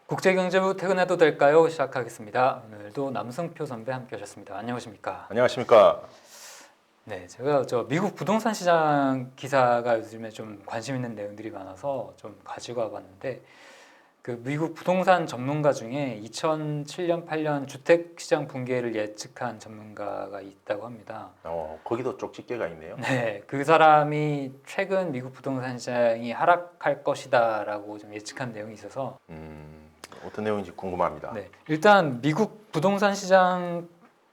국제경제부 퇴근해도 될까요? 시작하겠습니다. 오늘도 남승표 선배 함께 하셨습니다. 안녕하십니까? 안녕하십니까. 네, 제가 미국 부동산 시장 기사가 요즘에 좀 관심 있는 내용들이 많아서 좀 가지고 와봤는데 그 미국 부동산 전문가 중에 2007년, 8년 주택 시장 붕괴를 예측한 전문가가 있다고 합니다. 거기도 쪽집게가 있네요. 네, 그 사람이 최근 미국 부동산 시장이 하락할 것이다라고 좀 예측한 내용이 있어서 어떤 내용인지 궁금합니다. 네, 일단 미국 부동산 시장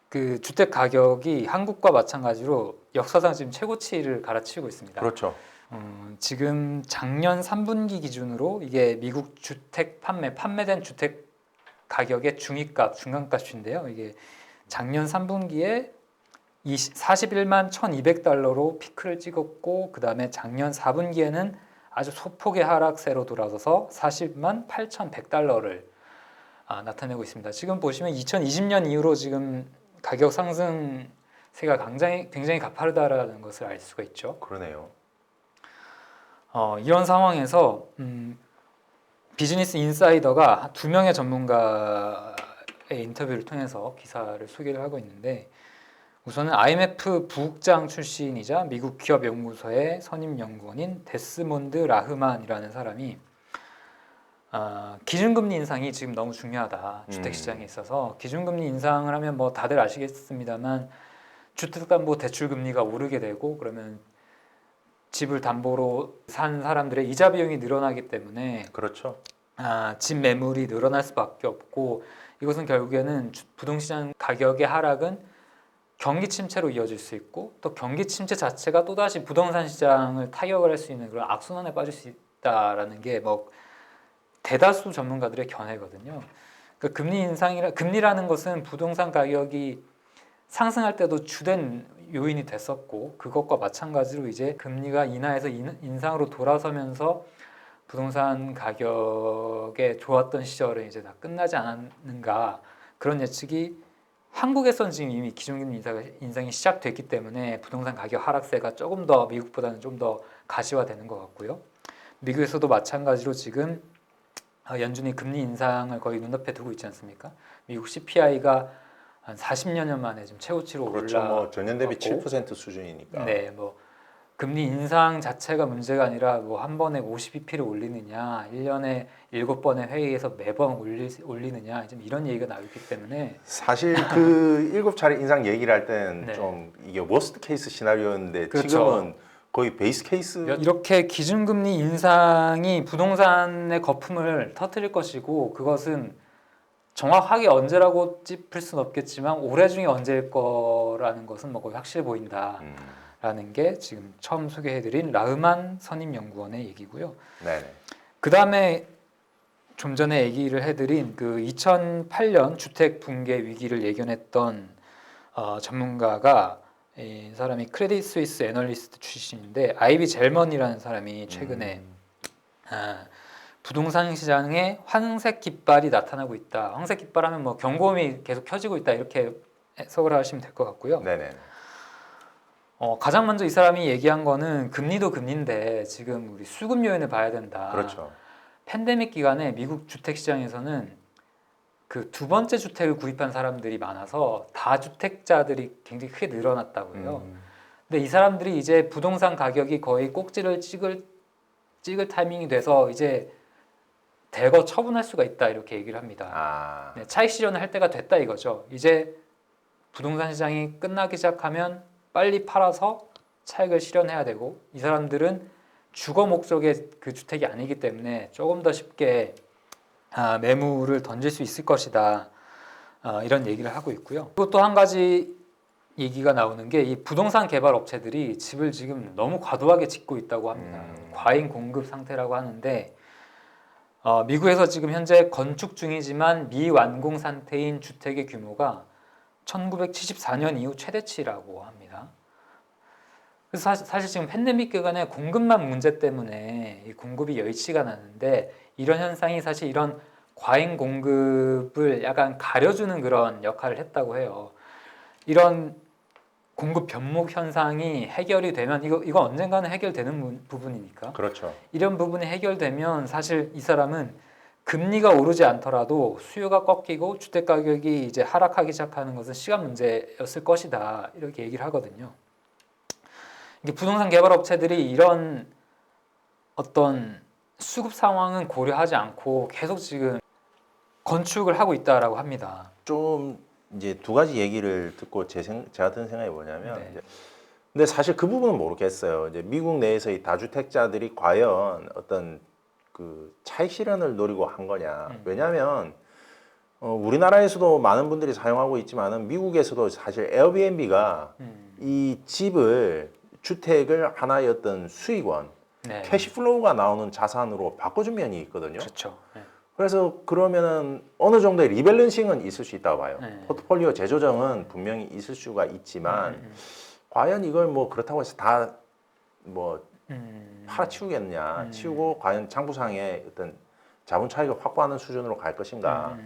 그 주택 가격이 한국과 마찬가지로 역사상 지금 최고치를 갈아치우고 있습니다. 그렇죠. 지금 작년 3분기 기준으로 이게 미국 주택 판매된 주택 가격의 중위값, 중간값인데요. 이게 작년 3분기에 41만 1,200달러로 피크를 찍었고 그 다음에 작년 4분기에는 아주 소폭의 하락세로 돌아서서 40만 8,100달러를 나타내고 있습니다. 지금 보시면 2020년 이후로 지금 가격 상승세가 굉장히 가파르다라는 것을 알 수가 있죠. 그러네요. 이런 상황에서 비즈니스 인사이더가 두 명의 전문가의 인터뷰를 통해서 기사를 소개를 하고 있는데 우선은 IMF 부국장 출신이자 미국 기업연구소의 선임 연구원인 데스몬드 라흐만이라는 사람이 기준금리 인상이 지금 너무 중요하다. 주택시장에 있어서 기준금리 인상을 하면 뭐 다들 아시겠습니다만 주택담보대출금리가 오르게 되고 그러면 집을 담보로 산 사람들의 이자 비용이 늘어나기 때문에 그렇죠. 집 매물이 늘어날 수밖에 없고 이것은 결국에는 부동시장 가격의 하락은 경기 침체로 이어질 수 있고 또 경기 침체 자체가 또다시 부동산 시장을 타격을 할 수 있는 그런 악순환에 빠질 수 있다라는 게 뭐 대다수 전문가들의 견해거든요. 그러니까 금리라는 것은 부동산 가격이 상승할 때도 주된 요인이 됐었고 그것과 마찬가지로 이제 금리가 인하해서 인상으로 돌아서면서 부동산 가격에 좋았던 시절은 이제 다 끝나지 않았는가 그런 예측이 한국에선 지금 이미 기준금리 인상이 시작됐기 때문에 부동산 가격 하락세가 조금 더 미국보다는 좀 더 가시화되는 것 같고요. 미국에서도 마찬가지로 지금 연준이 금리 인상을 거의 눈앞에 두고 있지 않습니까? 미국 CPI가 한 40여 년 만에 지금 최고치로 그렇죠. 올라. 뭐 전년 대비 7% 수준이니까. 네, 뭐 금리 인상 자체가 문제가 아니라 뭐 한 번에 50bp를 올리느냐, 1년에 7번의 회의에서 매번 올리느냐, 좀 이런 얘기가 나오기 때문에 사실 그 7차례 인상 얘기를 할 때는 네. 좀 이게 워스트 케이스 시나리오였는데 그렇죠. 지금은 거의 베이스 케이스. 이렇게 기준금리 인상이 부동산의 거품을 터뜨릴 것이고 그것은 정확하게 언제라고 짚을 수는 없겠지만 올해 중에 언제일 거라는 것은 뭐 거의 확실해 보인다라는 게 지금 처음 소개해드린 라흐만 선임연구원의 얘기고요. 네네. 그 다음에 좀 전에 얘기를 해드린 그 2008년 주택 붕괴 위기를 예견했던 전문가가 이 사람이 크레딧 스위스 애널리스트 출신인데 아이비 젤먼이라는 사람이 최근에 부동산 시장에 황색 깃발이 나타나고 있다. 황색 깃발하면 뭐 경고음이 계속 켜지고 있다 이렇게 해석을 하시면 될 것 같고요. 네네. 가장 먼저 이 사람이 얘기한 거는 금리도 금리인데 지금 우리 수급 요인을 봐야 된다. 그렇죠. 팬데믹 기간에 미국 주택 시장에서는 그 두 번째 주택을 구입한 사람들이 많아서 다주택자들이 굉장히 크게 늘어났다고 해요. 근데 이 사람들이 이제 부동산 가격이 거의 꼭지를 찍을 타이밍이 돼서 이제 대거 처분할 수가 있다 이렇게 얘기를 합니다. 네, 차익 실현을 할 때가 됐다 이거죠. 이제 부동산 시장이 끝나기 시작하면 빨리 팔아서 차익을 실현해야 되고 이 사람들은 주거 목적의 그 주택이 아니기 때문에 조금 더 쉽게 매물을 던질 수 있을 것이다. 이런 얘기를 하고 있고요. 그리고 또 한 가지 얘기가 나오는 게 이 부동산 개발 업체들이 집을 지금 너무 과도하게 짓고 있다고 합니다. 과잉 공급 상태라고 하는데 미국에서 지금 현재 건축 중이지만 미완공 상태인 주택의 규모가 1974년 이후 최대치라고 합니다. 그래서 사실 지금 팬데믹 기간에 공급만 문제 때문에 이 공급이 여의치가 않았는데 이런 현상이 사실 이런 과잉 공급을 약간 가려주는 그런 역할을 했다고 해요. 이런 공급 변목 현상이 해결이 되면 이거 언젠가는 해결되는 부분이니까. 그렇죠. 이런 부분이 해결되면 사실 이 사람은 금리가 오르지 않더라도 수요가 꺾이고 주택 가격이 이제 하락하기 시작하는 것은 시간 문제였을 것이다. 이렇게 얘기를 하거든요. 이게 부동산 개발 업체들이 이런 어떤 수급 상황은 고려하지 않고 계속 지금 건축을 하고 있다라고 합니다. 좀 이제 두 가지 얘기를 듣고 제가 든 생각이 뭐냐면 네. 이제 근데 사실 그 부분은 모르겠어요. 이제 미국 내에서 이 다주택자들이 과연 어떤 그 차익 실현을 노리고 한 거냐. 왜냐하면 우리나라에서도 많은 분들이 사용하고 있지만은 미국에서도 사실 에어비앤비가 이 집을 주택을 하나의 어떤 수익원, 네. 캐시플로우가 나오는 자산으로 바꿔준 면이 있거든요. 그렇죠. 네. 그래서 그러면은 어느 정도의 리밸런싱은 있을 수 있다고 봐요. 네. 포트폴리오 재조정은 분명히 있을 수가 있지만 과연 이걸 뭐 그렇다고 해서 다 뭐 팔아치우겠냐, 치우고 과연 장부상의 어떤 자본 차익을 확보하는 수준으로 갈 것인가.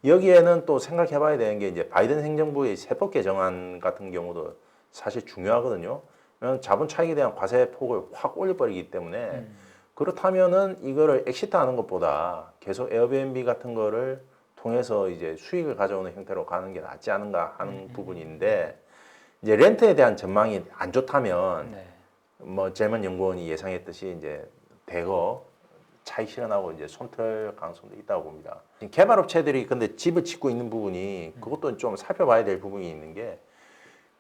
여기에는 또 생각해봐야 되는 게 이제 바이든 행정부의 세법 개정안 같은 경우도 사실 중요하거든요. 왜냐하면 자본 차익에 대한 과세 폭을 확 올려버리기 때문에 그렇다면은 이거를 엑시트하는 것보다 계속 에어비앤비 같은 거를 통해서 이제 수익을 가져오는 형태로 가는 게 낫지 않은가 하는 부분인데 이제 렌트에 대한 전망이 안 좋다면 네. 뭐 젤먼 연구원이 예상했듯이 이제 대거 차익 실현하고 이제 손털 가능성도 있다고 봅니다. 지금 개발업체들이 근데 집을 짓고 있는 부분이 그것도 좀 살펴봐야 될 부분이 있는 게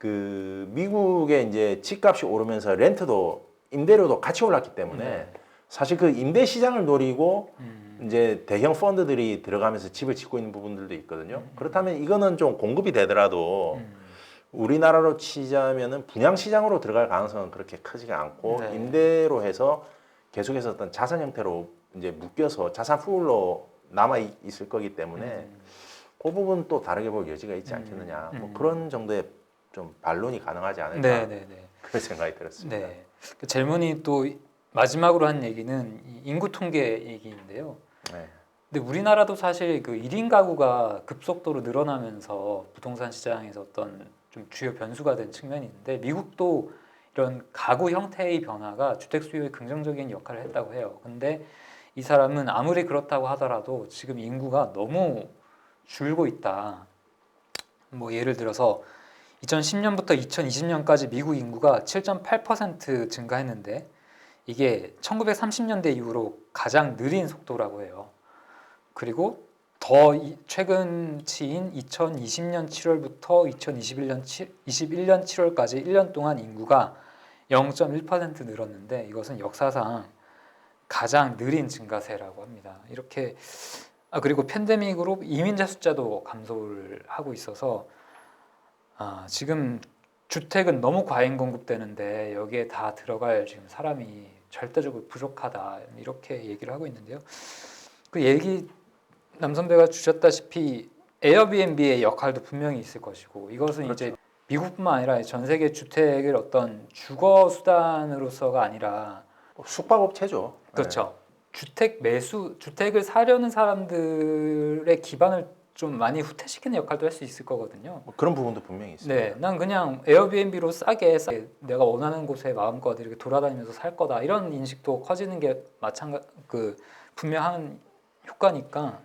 그 미국의 이제 집값이 오르면서 렌트도 임대료도 같이 올랐기 때문에 사실 그 임대 시장을 노리고 이제 대형 펀드들이 들어가면서 집을 짓고 있는 부분들도 있거든요. 그렇다면 이거는 좀 공급이 되더라도 우리나라로 치자면은 분양 시장으로 들어갈 가능성은 그렇게 크지가 않고 네. 임대로 해서 계속해서 어떤 자산 형태로 이제 묶여서 자산 풀로 남아 있을 거기 때문에 그 부분 또 다르게 볼 여지가 있지 않겠느냐. 뭐 그런 정도의 좀 반론이 가능하지 않을까 네, 네, 네. 그런 생각이 들었습니다. 네. 그 젤문이 또 마지막으로 한 얘기는 이 인구 통계 얘기인데요. 네. 근데 우리나라도 사실 그 1인 가구가 급속도로 늘어나면서 부동산 시장에서 어떤 좀 주요 변수가 된 측면이 있는데 미국도 이런 가구 형태의 변화가 주택 수요에 긍정적인 역할을 했다고 해요. 근데 이 사람은 아무리 그렇다고 하더라도 지금 인구가 너무 줄고 있다. 뭐 예를 들어서 2010년부터 2020년까지 미국 인구가 7.8% 증가했는데 이게 1930년대 이후로 가장 느린 속도라고 해요. 그리고 더 최근치인 2020년 7월부터 2021년 21년 7월까지 1년 동안 인구가 0.1% 늘었는데 이것은 역사상 가장 느린 증가세라고 합니다. 이렇게 그리고 팬데믹으로 이민자 숫자도 감소를 하고 있어서 지금 주택은 너무 과잉 공급되는데 여기에 다 들어갈 지금 사람이 절대적으로 부족하다 이렇게 얘기를 하고 있는데요. 그 얘기 남 선배가 주셨다시피 에어비앤비의 역할도 분명히 있을 것이고 이것은 그렇죠. 이제 미국뿐만 아니라 전 세계 주택을 어떤 주거 수단으로서가 아니라 숙박업체죠. 그렇죠. 주택을 사려는 사람들의 기반을 좀 많이 후퇴시키는 역할도 할 수 있을 거거든요. 뭐 그런 부분도 분명히 있습니다. 네, 난 그냥 에어비앤비로 싸게 내가 원하는 곳에 마음껏 이렇게 돌아다니면서 살 거다 이런 인식도 커지는 게 그 분명한 효과니까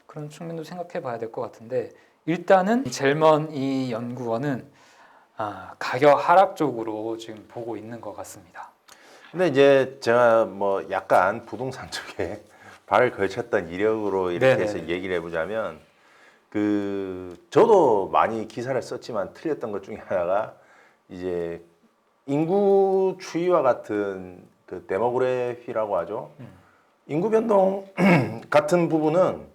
그런 측면도 생각해 봐야 될 것 같은데 일단은 젤먼 이 연구원은 가격 하락 쪽으로 지금 보고 있는 것 같습니다. 근데 이제 제가 뭐 약간 부동산 쪽에 발을 걸쳤던 이력으로 이렇게 네네. 해서 얘기를 해보자면 저도 많이 기사를 썼지만 틀렸던 것 중에 하나가 이제 인구 추이와 같은 그 데모그래피라고 하죠. 인구 변동 같은 부분은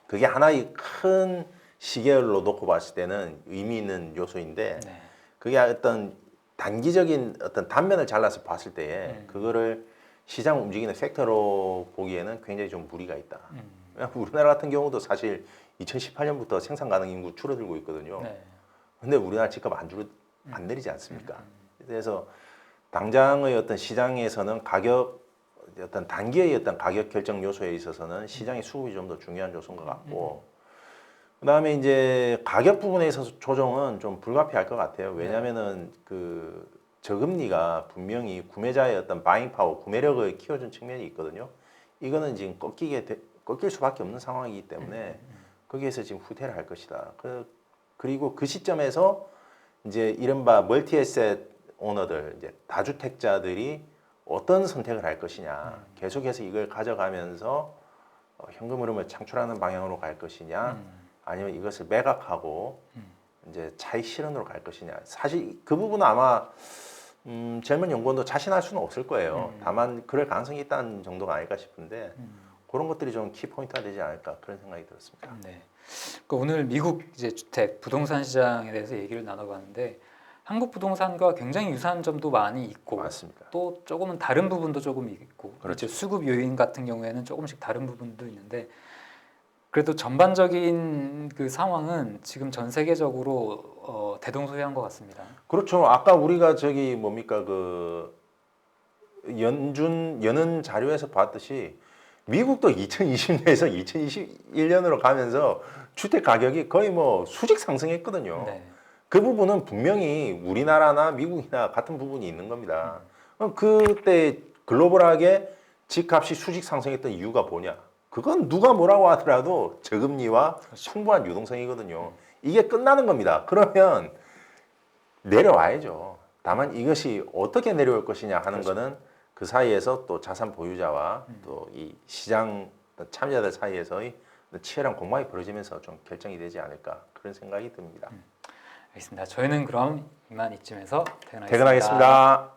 그게 하나의 큰 시계열로 놓고 봤을 때는 의미 있는 요소인데 네. 그게 어떤 단기적인 어떤 단면을 잘라서 봤을 때에 그거를 시장 움직이는 팩터로 보기에는 굉장히 좀 무리가 있다. 왜냐하면 우리나라 같은 경우도 사실 2018년부터 생산 가능 인구 줄어들고 있거든요. 네. 근데 우리나라 집값 안 내리지 않습니까? 그래서 당장의 어떤 시장에서는 어떤 단기의 어떤 가격 결정 요소에 있어서는 시장의 수급이 좀 더 중요한 요소인 것 같고 그다음에 이제 가격 부분에 있어서 조정은 좀 불가피할 것 같아요. 왜냐하면은 그 저금리가 분명히 구매자의 어떤 바잉 파워, 구매력을 키워준 측면이 있거든요. 이거는 지금 꺾일 수밖에 없는 상황이기 때문에 거기에서 지금 후퇴를 할 것이다. 그리고 그 시점에서 이제 이른바 멀티에셋 오너들, 이제 다주택자들이 어떤 선택을 할 것이냐, 계속해서 이걸 가져가면서 현금 흐름을 창출하는 방향으로 갈 것이냐, 아니면 이것을 매각하고 이제 차익 실현으로 갈 것이냐. 사실 그 부분은 아마 젊은 연구원도 자신할 수는 없을 거예요. 다만 그럴 가능성이 있다는 정도가 아닐까 싶은데 그런 것들이 좀 키포인트가 되지 않을까 그런 생각이 들었습니다. 네. 그러니까 오늘 미국 이제 주택 부동산 시장에 대해서 얘기를 나눠봤는데 한국 부동산과 굉장히 유사한 점도 많이 있고 맞습니다. 또 조금은 다른 부분도 조금 있고 그렇죠. 이제 수급 요인 같은 경우에는 조금씩 다른 부분도 있는데 그래도 전반적인 그 상황은 지금 전 세계적으로 대동소이한 것 같습니다. 그렇죠. 아까 우리가 저기 뭡니까 그 연은 자료에서 봤듯이 미국도 2020년에서 2021년으로 가면서 주택 가격이 거의 뭐 수직 상승했거든요. 네. 그 부분은 분명히 우리나라나 미국이나 같은 부분이 있는 겁니다. 그럼 그때 글로벌하게 집값이 수직 상승했던 이유가 뭐냐? 그건 누가 뭐라고 하더라도 저금리와 충분한 유동성이거든요. 이게 끝나는 겁니다. 그러면 내려와야죠. 다만 이것이 어떻게 내려올 것이냐 하는 거는 그 사이에서 또 자산 보유자와 또 이 시장 참여자들 사이에서의 치열한 공방이 벌어지면서 좀 결정이 되지 않을까 그런 생각이 듭니다. 알겠습니다. 저희는 그럼 이만 이쯤에서 퇴근하겠습니다. 퇴근하겠습니다.